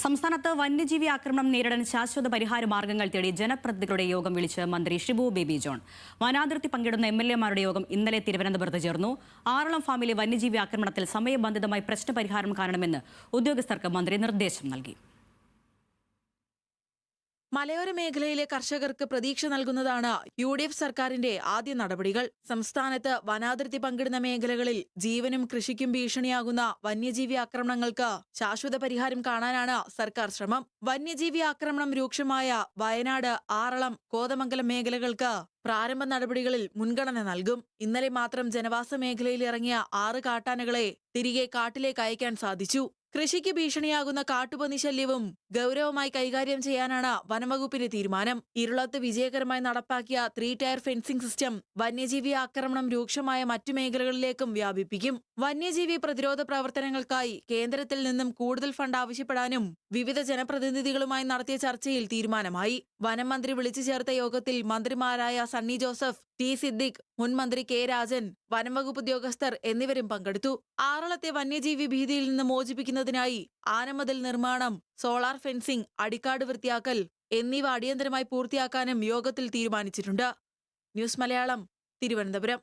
സംസ്ഥാനത്ത് വന്യജീവി ആക്രമണം നേരിടാൻ ശാശ്വത പരിഹാര മാർഗങ്ങൾ തേടി ജനപ്രതിനിധികളുടെ യോഗം വിളിച്ച് മന്ത്രി ഷിബു ബേബി ജോൺ. വനാതിർത്തി പങ്കിടുന്ന എംഎൽഎമാരുടെ യോഗം ഇന്നലെ തിരുവനന്തപുരത്ത് ചേർന്നു. ആറളം ഫാമിലെ വന്യജീവി ആക്രമണത്തിൽ സമയബന്ധിതമായി പ്രശ്നപരിഹാരം കാണണമെന്ന് ഉദ്യോഗസ്ഥർക്ക് മന്ത്രി നിർദ്ദേശം നൽകി. മലയോര മേഖലയിലെ കർഷകർക്ക് പ്രതീക്ഷ നൽകുന്നതാണ് UDF സർക്കാരിന്റെ ആദ്യ നടപടികൾ. സംസ്ഥാനത്ത് വനാതിർത്തി പങ്കിടുന്ന മേഖലകളിൽ ജീവനും കൃഷിക്കും ഭീഷണിയാകുന്ന വന്യജീവി ആക്രമണങ്ങൾക്ക് ശാശ്വത പരിഹാരം കാണാനാണ് സർക്കാർ ശ്രമം. വന്യജീവി ആക്രമണം രൂക്ഷമായ വയനാട്, ആറളം, കോതമംഗലം മേഖലകൾക്ക് പ്രാരംഭ നടപടികളിൽ മുൻഗണന നൽകും. ഇന്നലെ മാത്രം ജനവാസ മേഖലയിൽ ഇറങ്ങിയ 6 കാട്ടാനകളെ തിരികെ കാട്ടിലേക്ക് അയക്കാൻ സാധിച്ചു. കൃഷിക്ക് ഭീഷണിയാകുന്ന കാട്ടുപന്നി ശല്യവും ഗൗരവമായി കൈകാര്യം ചെയ്യാനാണ് വനംവകുപ്പിന്റെ തീരുമാനം. ഇരുളത്ത് വിജയകരമായി നടപ്പാക്കിയ 3 ടയർ ഫെൻസിംഗ് സിസ്റ്റം വന്യജീവി ആക്രമണം രൂക്ഷമായ മറ്റു മേഖലകളിലേക്കും വ്യാപിപ്പിക്കും. വന്യജീവി പ്രതിരോധ പ്രവർത്തനങ്ങൾക്കായി കേന്ദ്രത്തിൽ നിന്നും കൂടുതൽ ഫണ്ട് ആവശ്യപ്പെടാനും വിവിധ ജനപ്രതിനിധികളുമായി നടത്തിയ ചർച്ചയിൽ തീരുമാനമായി. വനം മന്ത്രി വിളിച്ചു ചേർത്ത യോഗത്തിൽ മന്ത്രിമാരായ സണ്ണി ജോസഫ്, ടി സിദ്ദിഖ്, മുൻ മന്ത്രി കെ രാജൻ, വനംവകുപ്പ് ഉദ്യോഗസ്ഥർ എന്നിവരും പങ്കെടുത്തു. ആറളത്തെ വന്യജീവി ഭീതിയിൽ നിന്ന് മോചിപ്പിക്കുന്നതിനായി ആനമതിൽ നിർമ്മാണം, സോളാർ ഫെൻസിംഗ്, അടിക്കാട് വൃത്തിയാക്കൽ എന്നിവ അടിയന്തരമായി പൂർത്തിയാക്കാനും യോഗത്തിൽ തീരുമാനിച്ചിട്ടുണ്ട്. ന്യൂസ് മലയാളം, തിരുവനന്തപുരം.